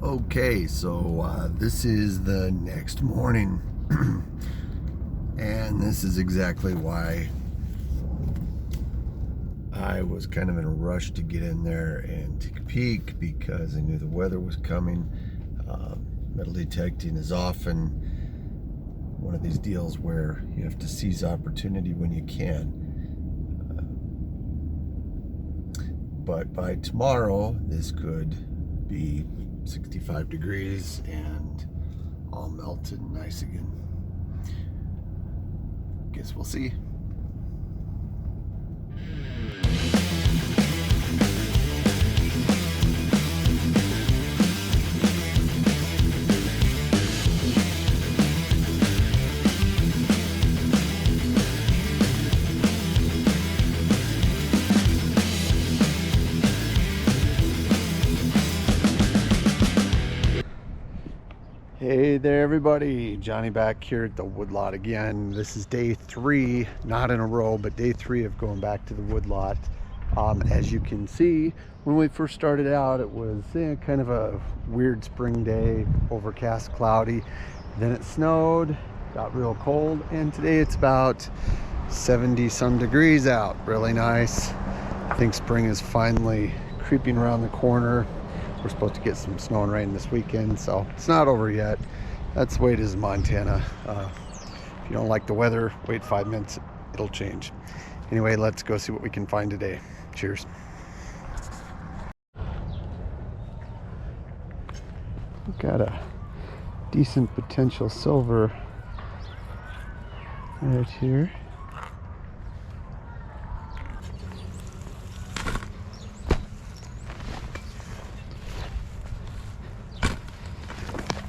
Okay, so this is the next morning, and this is exactly why I was kind of in a rush to get in there and take a peek, because I knew the weather was coming. Metal detecting is often one of these deals where you have to seize opportunity when you can. But by tomorrow, this could be 65 degrees and all melted and nice again. Guess we'll see. Hey there everybody, Johnny back here at the Woodlot again. This is day 3, not in a row, but day 3 of going back to the Woodlot. As you can see, when we first started out, it was kind of a weird spring day, overcast, cloudy. Then it snowed, got real cold, and today it's about 70 some degrees out. Really nice. I think spring is finally creeping around the corner. We're supposed to get some snow and rain this weekend, so it's not over yet. That's the way it is in Montana. If you don't like the weather, wait 5 minutes, it'll change. Anyway, let's go see what we can find today. Cheers. We've got a decent potential silver right here.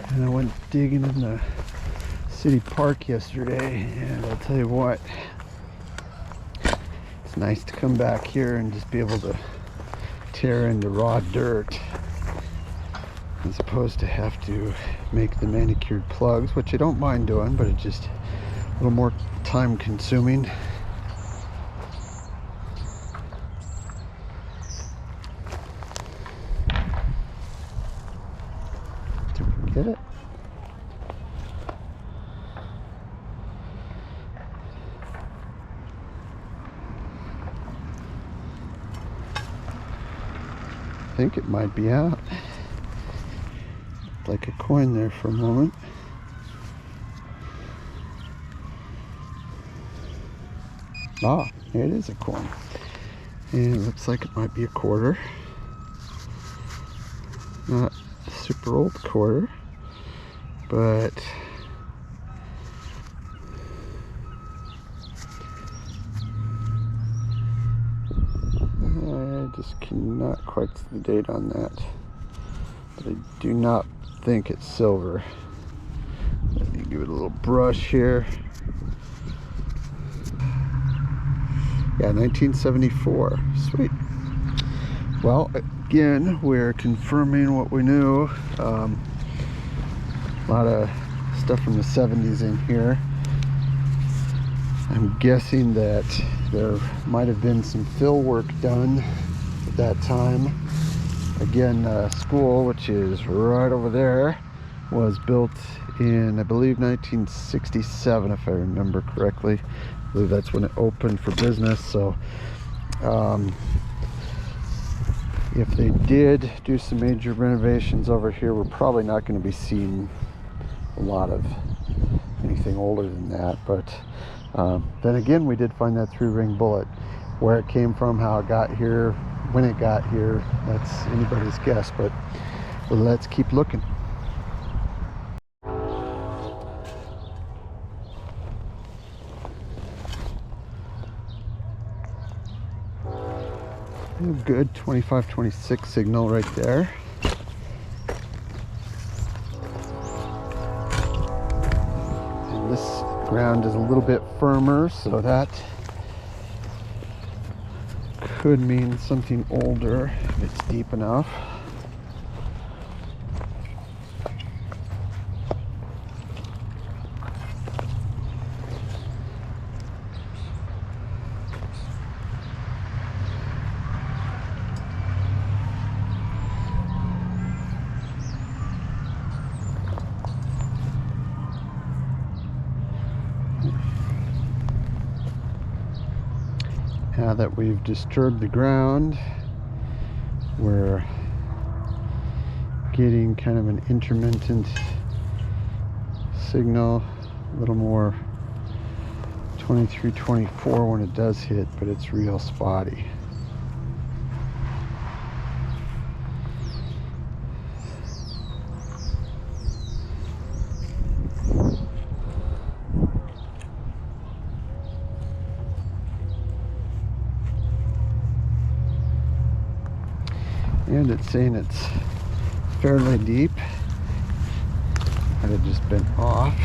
And I went digging in the city park yesterday, and I'll tell you what, it's nice to come back here and just be able to tear into raw dirt as opposed to have to make the manicured plugs, which I don't mind doing, but it's just a little more time consuming. Did we get it? I think it might be out. Like a coin there for a moment. Ah, here it is, a coin. And it looks like it might be a quarter. Not a super old quarter, but I just cannot quite see the date on that, but I do not think it's silver. Let me give it a little brush here. Yeah, 1974. Sweet. Well, again, we're confirming what we knew. A lot of stuff from the 70s in here. I'm guessing that there might have been some fill work done at that time. Again, school, which is right over there, was built in, I believe, 1967, if I remember correctly. I believe that's when it opened for business. So if they did do some major renovations over here, we're probably not going to be seeing a lot of anything older than that. But then again, we did find that 3-ring bullet. Where it came from, how it got here, when it got here, that's anybody's guess, but let's keep looking. Good 25-26 signal right there. And this ground is a little bit firmer, so that could mean something older if it's deep enough. Now that we've disturbed the ground, we're getting kind of an intermittent signal, a little more 23, 24 when it does hit, but it's real spotty. And it's saying it's fairly deep. Might have just been off.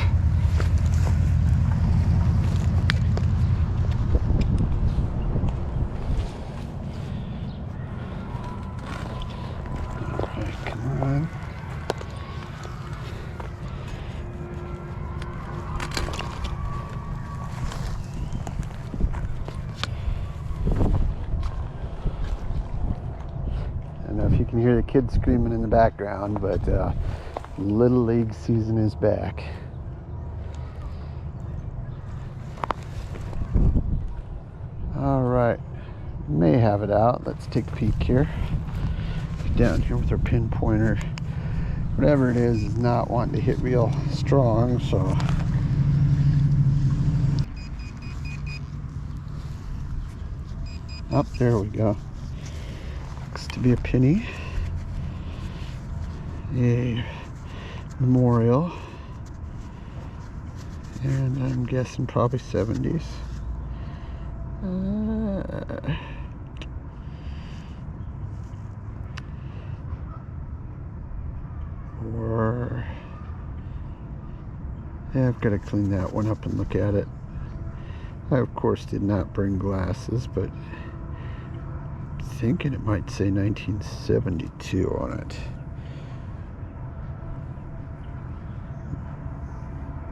Alright, come on. I don't know if you can hear the kids screaming in the background, but Little League season is back. All right, may have it out. Let's take a peek here. Down here with our pinpointer. Whatever it is not wanting to hit real strong, so. Oh, there we go. Looks to be a penny. A memorial. And I'm guessing probably 70s. Or yeah, I've got to clean that one up and look at it. I of course did not bring glasses, but I'm thinking it might say 1972 on it.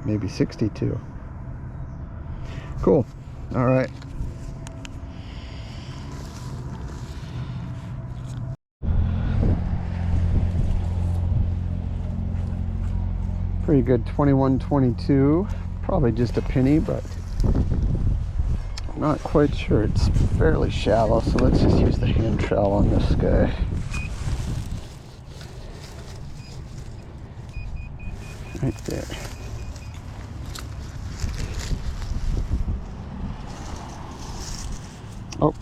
Maybe 62. Cool. All right. Pretty good 21.22. Probably just a penny, but I'm not quite sure. It's fairly shallow, so let's just use the hand trowel on this guy. Right there. Oh.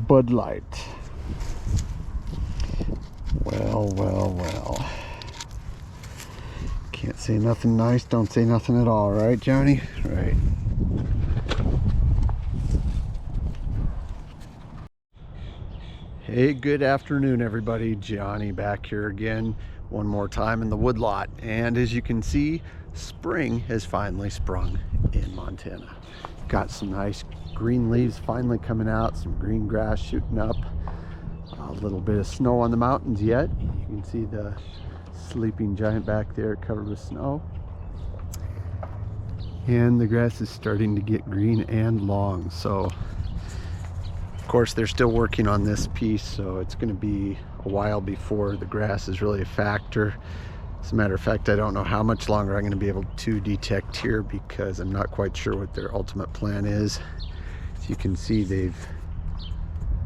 Woodlot. Well. Can't say nothing nice, don't say nothing at all, right, Johnny? Right. Hey, good afternoon, everybody. Johnny back here again, one more time in the woodlot. And as you can see, spring has finally sprung in Montana. Got some nice green leaves finally coming out, some green grass shooting up. A little bit of snow on the mountains yet. You can see the sleeping giant back there covered with snow. And the grass is starting to get green and long. So, of course, they're still working on this piece, so it's going to be a while before the grass is really a factor. As a matter of fact, I don't know how much longer I'm going to be able to detect here because I'm not quite sure what their ultimate plan is. As you can see, they've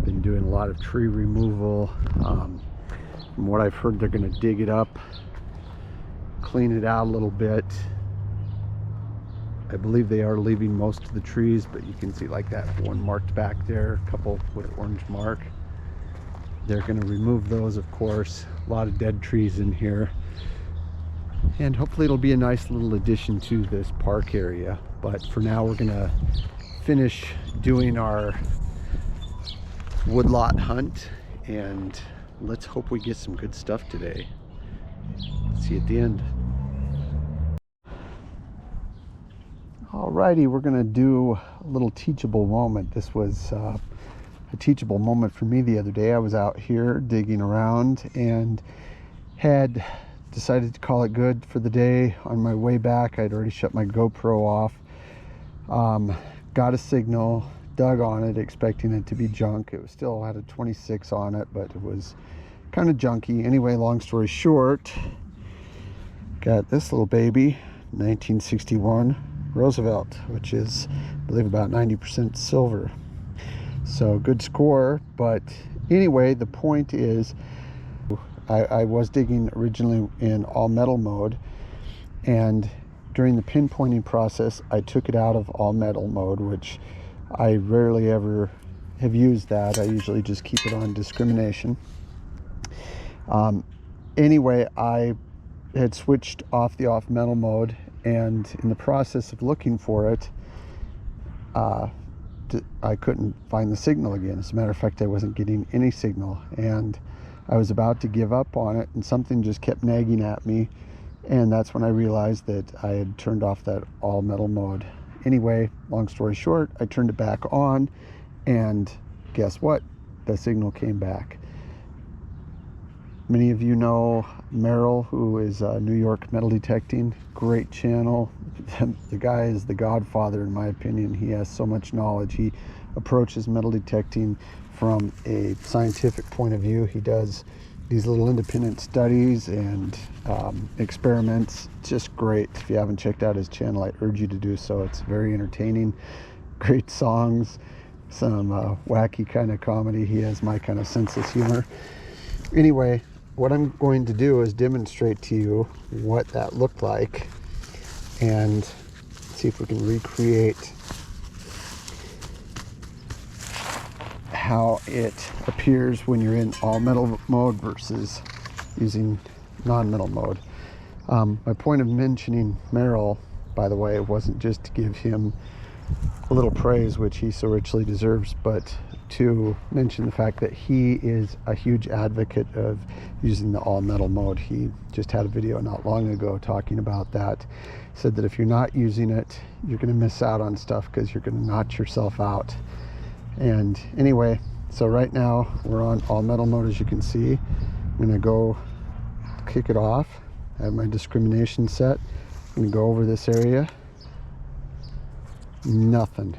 been doing a lot of tree removal. From what I've heard, they're going to dig it up, clean it out a little bit. I believe they are leaving most of the trees, but you can see like that one marked back there, a couple with an orange mark. They're going to remove those, of course. A lot of dead trees in here. And hopefully it'll be a nice little addition to this park area. But for now, we're going to finish doing our woodlot hunt, and let's hope we get some good stuff today. See you at the end. Alrighty, we're gonna do a little teachable moment. This was a teachable moment for me the other day. I was out here digging around and had decided to call it good for the day. On my way back, I'd already shut my GoPro off. Got a signal, dug on it, expecting it to be junk. It was still had a 26 on it, but it was kind of junky. Anyway, long story short, got this little baby, 1961 Roosevelt, which is, I believe, about 90% silver. So good score. But anyway, the point is, I was digging originally in all metal mode, and during the pinpointing process I took it out of all metal mode, which I rarely ever have used that. I usually just keep it on discrimination. Anyway, I had switched off the off metal mode, and in the process of looking for it, I couldn't find the signal again. As a matter of fact, I wasn't getting any signal, and I was about to give up on it, and something just kept nagging at me, and that's when I realized that I had turned off that all metal mode. Anyway, long story short, I turned it back on, and guess what? The signal came back. Many of you know Merrill, who is New York Metal Detecting. Great channel. The guy is the godfather, in my opinion. He has so much knowledge. He approaches metal detecting from a scientific point of view. He does these little independent studies and experiments. Just great. If you haven't checked out his channel, I urge you to do so. It's very entertaining. Great songs, some wacky kind of comedy. He has my kind of sense of humor. Anyway, what I'm going to do is demonstrate to you what that looked like, and see if we can recreate how it appears when you're in all metal mode versus using non-metal mode. My point of mentioning Merrill, by the way, wasn't just to give him a little praise, which he so richly deserves, but to mention the fact that he is a huge advocate of using the all metal mode. He just had a video not long ago talking about that. Said that if you're not using it, you're going to miss out on stuff because you're going to notch yourself out. And anyway, so right now we're on all metal mode, as you can see. I'm going to go kick it off. I have my discrimination set. I'm going to go over this area. Nothing.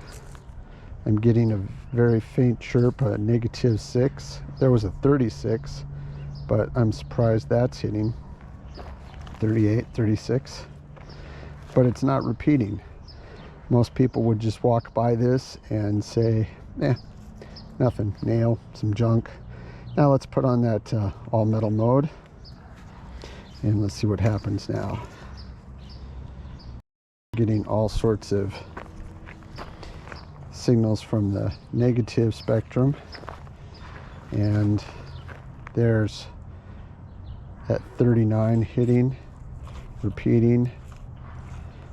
I'm getting a very faint chirp, a -6. There was a 36, but I'm surprised that's hitting 38, 36. But it's not repeating. Most people would just walk by this and say, nothing, nail, some junk. Now let's put on that all metal mode, and let's see what happens now. Getting all sorts of signals from the negative spectrum, and there's that 39 hitting, repeating.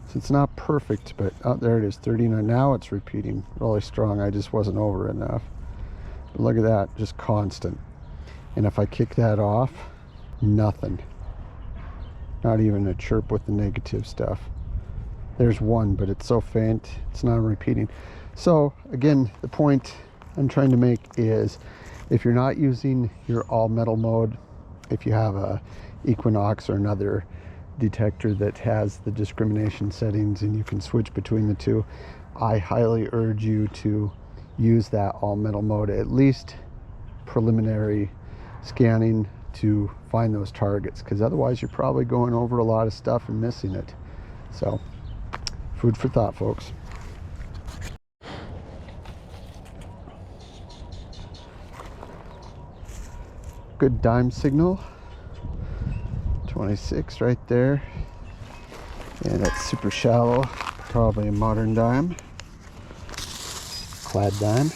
So it's not perfect, but there it is, 39. Now it's repeating really strong. I just wasn't over enough. But look at that, just constant. And if I kick that off, nothing. Not even a chirp with the negative stuff. There's one, but it's so faint, it's not repeating. So again, the point I'm trying to make is, if you're not using your all metal mode, if you have a Equinox or another detector that has the discrimination settings and you can switch between the two, I highly urge you to use that all metal mode, at least preliminary scanning, to find those targets, because otherwise you're probably going over a lot of stuff and missing it. So food for thought, folks. Good dime signal, 26 right there, and that's super shallow, probably a modern dime, clad dime.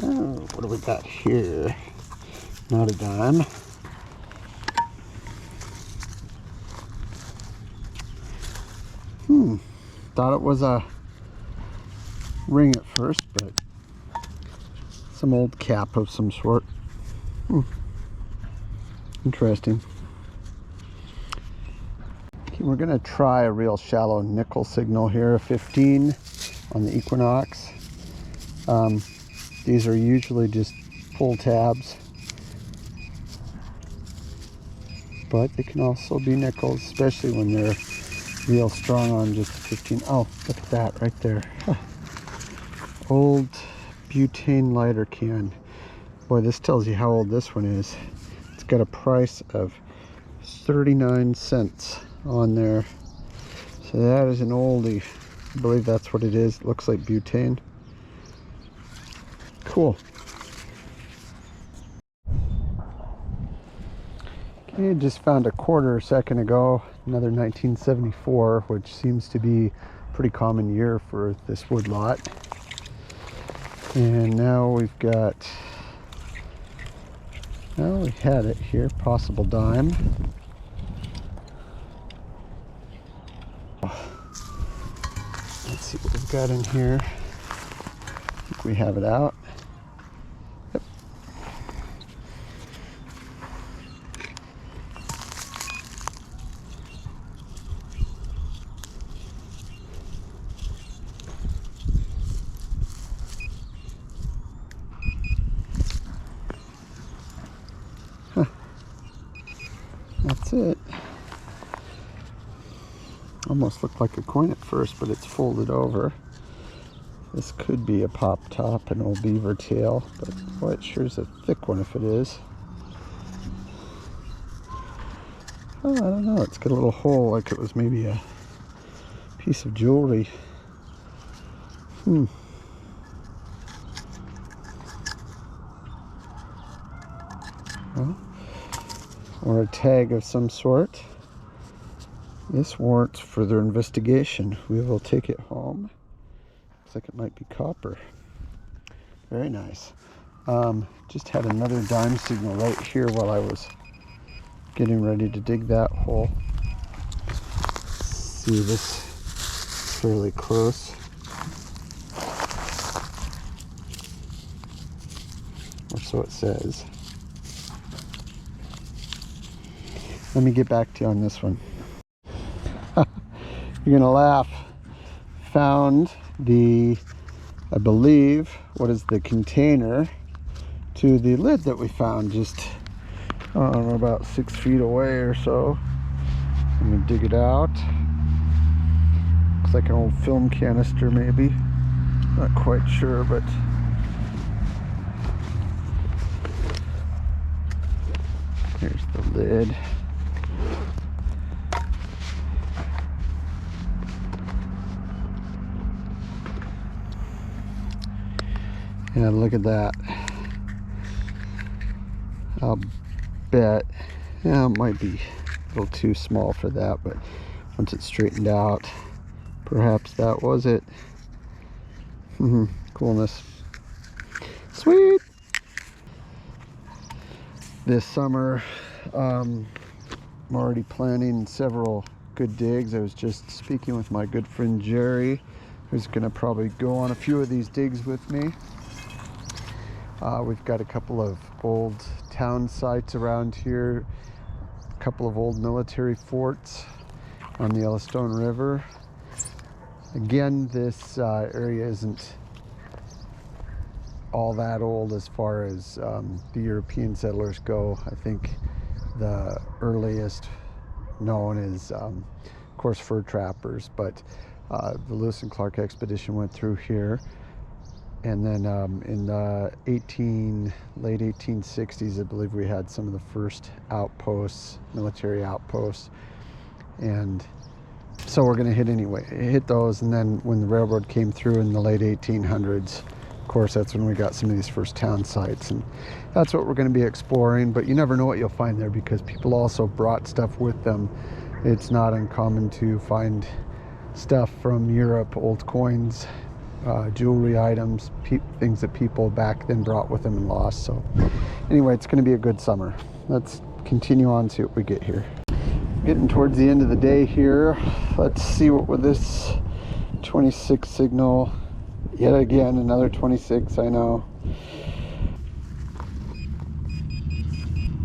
Oh, what do we got here? Not a dime. Thought it was a ring at first, but some old cap of some sort. Interesting. Okay, we're gonna try a real shallow nickel signal here, a 15 on the Equinox. These are usually just pull tabs, but they can also be nickels, especially when they're real strong on just a 15. Oh, look at that right there. Old butane lighter can. Boy, this tells you how old this one is. It's got a price of 39 cents on there. So that is an oldie. I believe that's what it is. It looks like butane. Cool. Okay, just found a quarter a second ago. Another 1974, which seems to be a pretty common year for this woodlot. And now we've got, well, we had it here, possible dime. Let's see what we've got in here. I think we have it out. Yep. Huh. That's it. Almost looked like a coin at first, but it's folded over. This could be a pop top, an old beaver tail, but boy, it sure is a thick one if it is. Oh, I don't know. It's got a little hole like it was maybe a piece of jewelry. Well, or a tag of some sort. This warrants further investigation. We will take it home. Looks like it might be copper. Very nice. Just had another dime signal right here while I was getting ready to dig that hole. See, this is fairly close. Or so it says. Let me get back to you on this one. You're gonna laugh. Found the, I believe, what is the container to the lid that we found just, I don't know, about 6 feet away or so. Let me dig it out. Looks like an old film canister maybe. Not quite sure, but here's the lid. Yeah, look at that. I'll bet, yeah, it might be a little too small for that, but once it's straightened out, perhaps that was it. Coolness. Sweet! This summer, I'm already planning several good digs. I was just speaking with my good friend Jerry, who's gonna probably go on a few of these digs with me. We've got a couple of old town sites around here, a couple of old military forts on the Yellowstone River. Again, this area isn't all that old as far as the European settlers go. I think the earliest known is, of course, fur trappers, but the Lewis and Clark expedition went through here. And then in the late 1860s, I believe we had some of the first outposts, military outposts. And so we're going to hit those. And then when the railroad came through in the late 1800s, of course, that's when we got some of these first town sites. And that's what we're going to be exploring. But you never know what you'll find there because people also brought stuff with them. It's not uncommon to find stuff from Europe, old coins, jewelry items, things that people back then brought with them and lost. So anyway, it's going to be a good summer. Let's continue on, see what we get here. Getting towards the end of the day here. Let's see what with this 26 signal. Yet again, another 26, I know.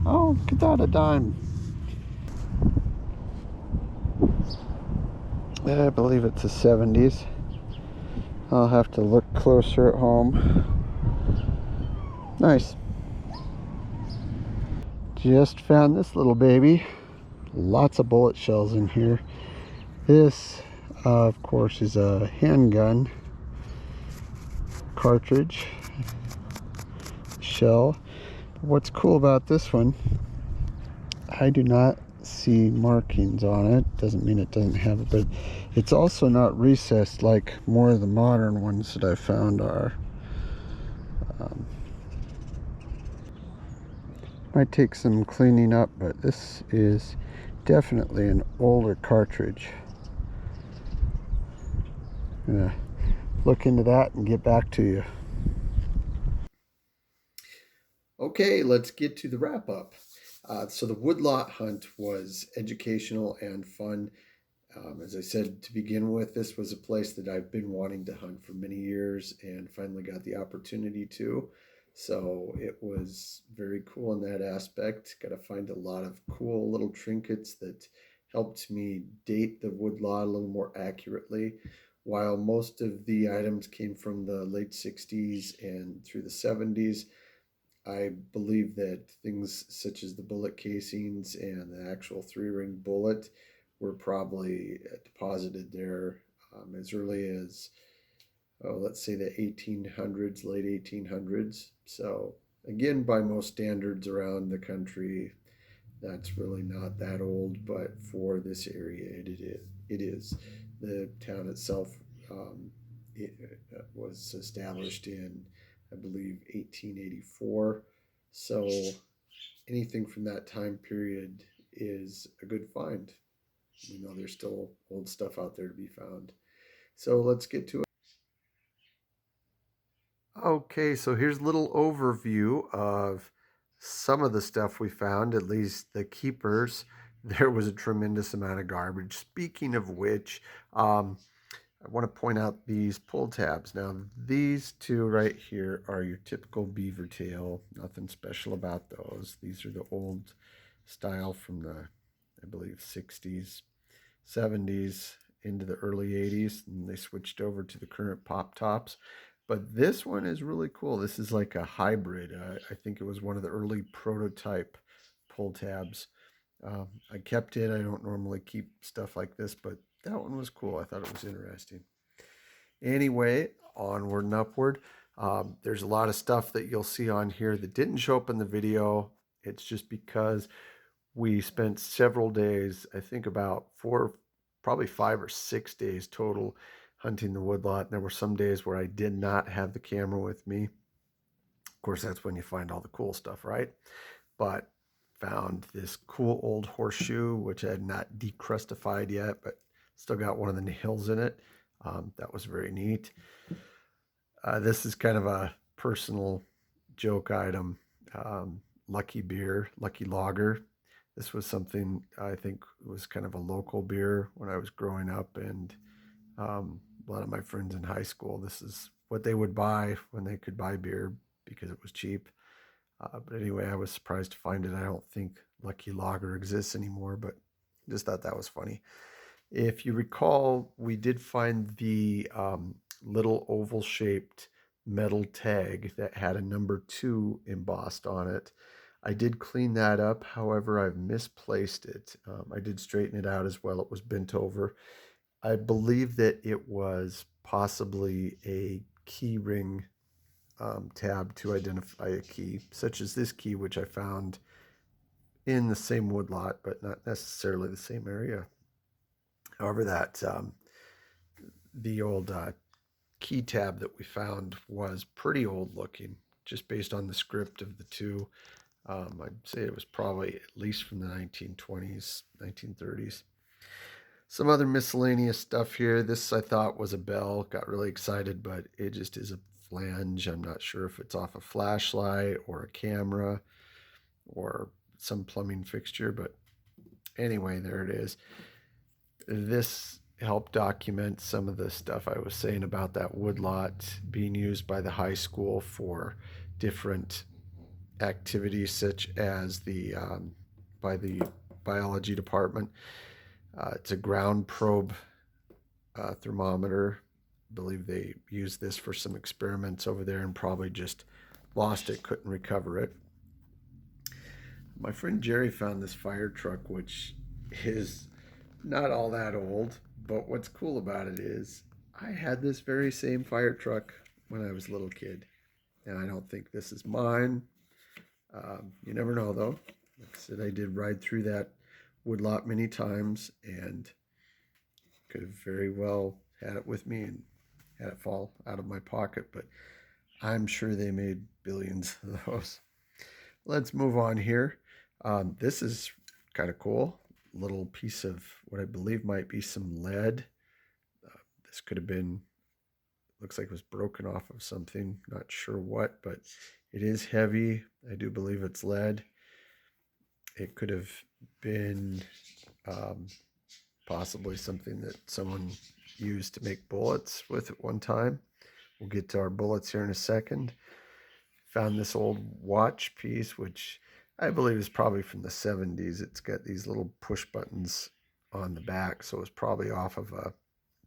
Oh, look at that, a dime. I believe it's the 70s. I'll have to look closer at home. Nice. Just found this little baby. Lots of bullet shells in here. This, of course, is a handgun cartridge shell. What's cool about this one, I do not see markings on it. Doesn't mean it doesn't have it, but it's also not recessed like more of the modern ones that I found are. Might take some cleaning up, but this is definitely an older cartridge. I'm gonna look into that and get back to you. Okay, let's get to the wrap up. So the woodlot hunt was educational and fun. As I said to begin with, this was a place that I've been wanting to hunt for many years and finally got the opportunity to. So it was very cool in that aspect. Got to find a lot of cool little trinkets that helped me date the woodlot a little more accurately. While most of the items came from the late 60s and through the 70s, I believe that things such as the bullet casings and the actual three-ring bullet were probably deposited there as early as, oh, let's say the 1800s, late 1800s. So again, by most standards around the country, that's really not that old, but for this area, it is. The town itself it, was established in, I believe, 1884. So anything from that time period is a good find. You know, there's still old stuff out there to be found. So let's get to it. Okay, so here's a little overview of some of the stuff we found, at least the keepers. There was a tremendous amount of garbage. Speaking of which, I want to point out these pull tabs. Now, these two right here are your typical beaver tail. Nothing special about those. These are the old style from the, I believe, 60s, 70s into the early 80s, and they switched over to the current pop tops. But this one is really cool. This is like a hybrid. I think it was one of the early prototype pull tabs. I kept it. I don't normally keep stuff like this, but that one was cool. I thought it was interesting. Anyway, onward and upward. There's a lot of stuff that you'll see on here that didn't show up in the video. It's just because we spent several days, I think about 4, probably 5 or 6 days total hunting the woodlot. There were some days where I did not have the camera with me. Of course, that's when you find all the cool stuff, right? But found this cool old horseshoe, which I had not decrustified yet, but still got one of the nails in it. That was very neat. This is kind of a personal joke item. Lucky beer, Lucky Lager. This was something I think was kind of a local beer when I was growing up, and a lot of my friends in high school, this is what they would buy when they could buy beer because it was cheap. But anyway, I was surprised to find it. I don't think Lucky Lager exists anymore, but just thought that was funny. If you recall, we did find the little oval shaped metal tag that had a number 2 embossed on it. I did clean that up. However, I've misplaced it. I did straighten it out as well. It was bent over. I believe that it was possibly a key ring tab to identify a key, such as this key, which I found in the same woodlot, but not necessarily the same area. However, that the old key tab that we found was pretty old looking, just based on the script of the two. I'd say it was probably at least from the 1920s, 1930s. Some other miscellaneous stuff here. This I thought was a bell. Got really excited, but it just is a flange. I'm not sure if it's off a flashlight or a camera or some plumbing fixture, but anyway, there it is. This helped document some of the stuff I was saying about that woodlot being used by the high school for different activities, such as by the biology department. It's a ground probe thermometer. I believe they used this for some experiments over there and probably just lost it, couldn't recover it. My friend Jerry found this fire truck, which is not all that old, but what's cool about it is I had this very same fire truck when I was a little kid. And I don't think this is mine. You never know though. Like I said, I did ride through that woodlot many times and could have very well had it with me and had it fall out of my pocket, but I'm sure they made billions of those. Let's move on here. This is kind of cool. Little piece of what I believe might be some lead. This could have been, looks like it was broken off of something. Not sure what, but it is heavy. I do believe it's lead. It could have been possibly something that someone used to make bullets with at one time. We'll get to our bullets here in a second. Found this old watch piece, which I believe is probably from the 70s. It's got these little push buttons on the back, so it's probably off of a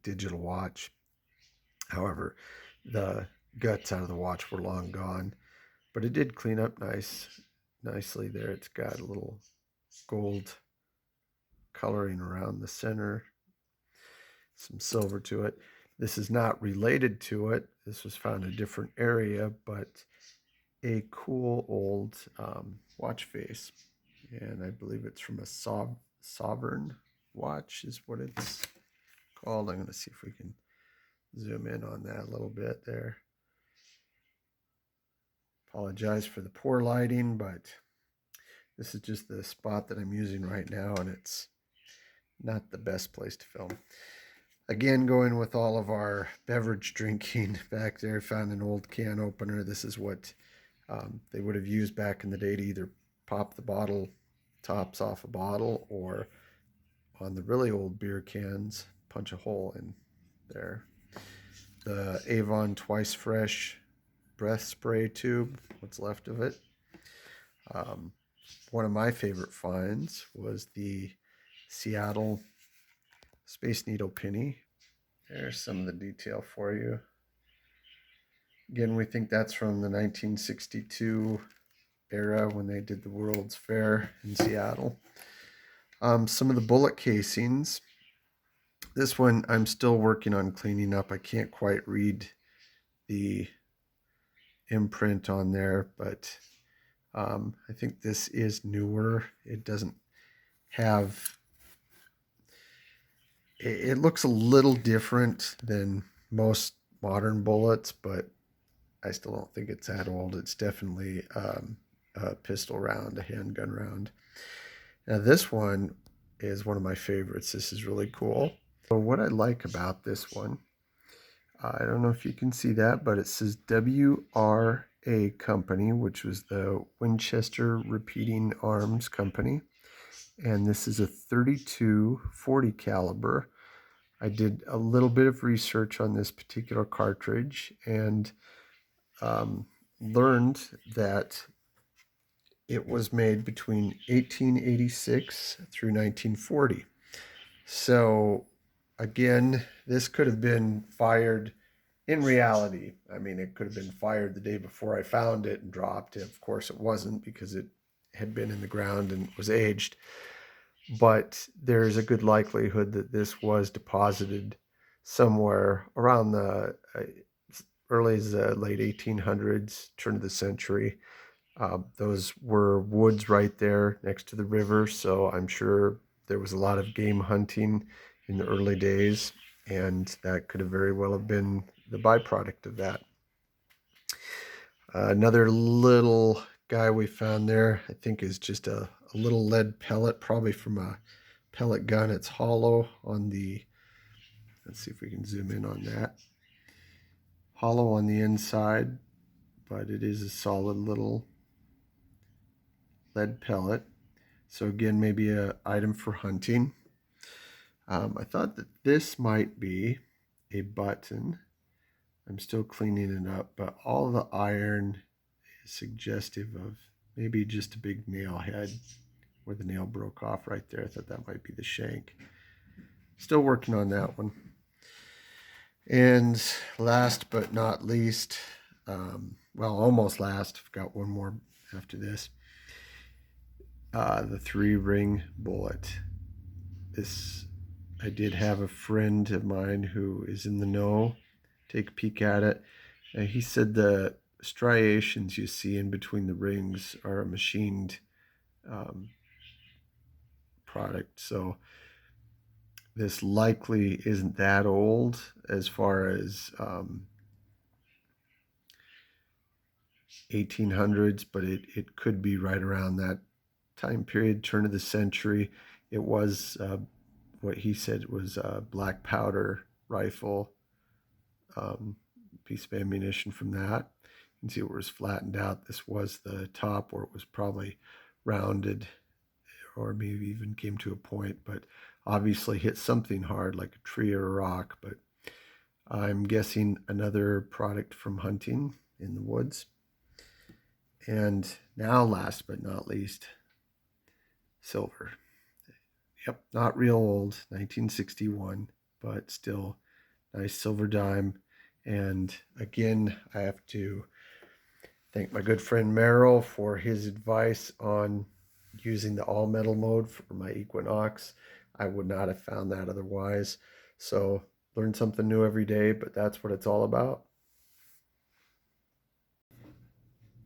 digital watch. However, the guts out of the watch were long gone, but it did clean up nicely there. It's got a little gold coloring around the center, some silver to it. This is not related to it. This was found in a different area, but a cool old watch face. And I believe it's from a Sovereign watch is what it's called. I'm going to see if we can zoom in on that a little bit there. Apologize for the poor lighting, but this is just the spot that I'm using right now, and it's not the best place to film. Again, going with all of our beverage drinking back there, found an old can opener. This is what they would have used back in the day to either pop the bottle tops off a bottle, or on the really old beer cans, punch a hole in there. The Avon Twice Fresh breath spray tube, what's left of it. One of my favorite finds was the Seattle Space Needle penny. There's some of the detail for you. Again, we think that's from the 1962 era when they did the World's Fair in Seattle. Some of the bullet casings. This one I'm still working on cleaning up. I can't quite read the imprint on there, but I think this is newer. It doesn't have, it looks a little different than most modern bullets, but I still don't think it's that old. It's definitely a pistol round, a handgun round. Now this one is one of my favorites. This is really cool. So what I like about this one, I don't know if you can see that, but it says WRA Company, which was the Winchester Repeating Arms Company. And this is a 32/40 caliber. I did a little bit of research on this particular cartridge and learned that it was made between 1886 through 1940. So again, this could have been fired in reality. I mean, it could have been fired the day before I found it and dropped it. Of course, it wasn't, because it had been in the ground and was aged. But there's a good likelihood that this was deposited somewhere around the early as the late 1800s, turn of the century. Those were woods right there next to the river, so I'm sure there was a lot of game hunting in the early days, and that could have very well have been the byproduct of that. Another little guy we found there, I think, is just a little lead pellet, probably from a pellet gun. It's hollow on the, let's see if we can zoom in on that. Hollow on the inside, but it is a solid little lead pellet. So again, maybe an item for hunting. I thought that this might be a button. I'm still cleaning it up, but all the iron is suggestive of maybe just a big nail head where the nail broke off right there. I thought that might be the shank. Still working on that one. And last but not least, well, almost last, I've got one more after this. The 3-ring bullet. This, I did have a friend of mine who is in the know take a peek at it. He said the striations you see in between the rings are a machined um, product. So this likely isn't that old as far as 1800s, but it could be right around that time period, turn of the century. It was what he said was a black powder rifle, um, piece of ammunition from that. You can see where it was flattened out. This was the top, where it was probably rounded, or maybe even came to a point, but obviously hit something hard like a tree or a rock. But I'm guessing another product from hunting in the woods. And now, last but not least, silver. Yep, not real old, 1961, but still nice silver dime. And again, I have to thank my good friend Merrill for his advice on using the all metal mode for my Equinox. I would not have found that otherwise. So learn something new every day, but that's what it's all about.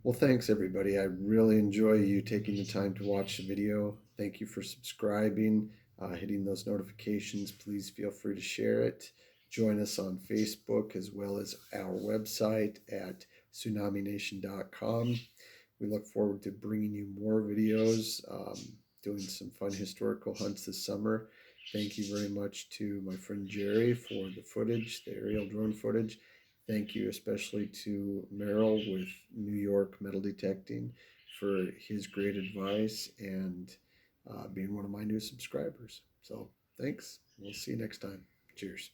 Well, thanks everybody. I really enjoy you taking the time to watch the video. Thank you for subscribing, hitting those notifications. Please feel free to share it. Join us on Facebook as well as our website at tsunamination.com. We look forward to bringing you more videos, doing some fun historical hunts this summer. Thank you very much to my friend Jerry for the footage, the aerial drone footage. Thank you especially to Merrill with New York Metal Detecting for his great advice and being one of my new subscribers. So thanks. We'll see you next time. Cheers.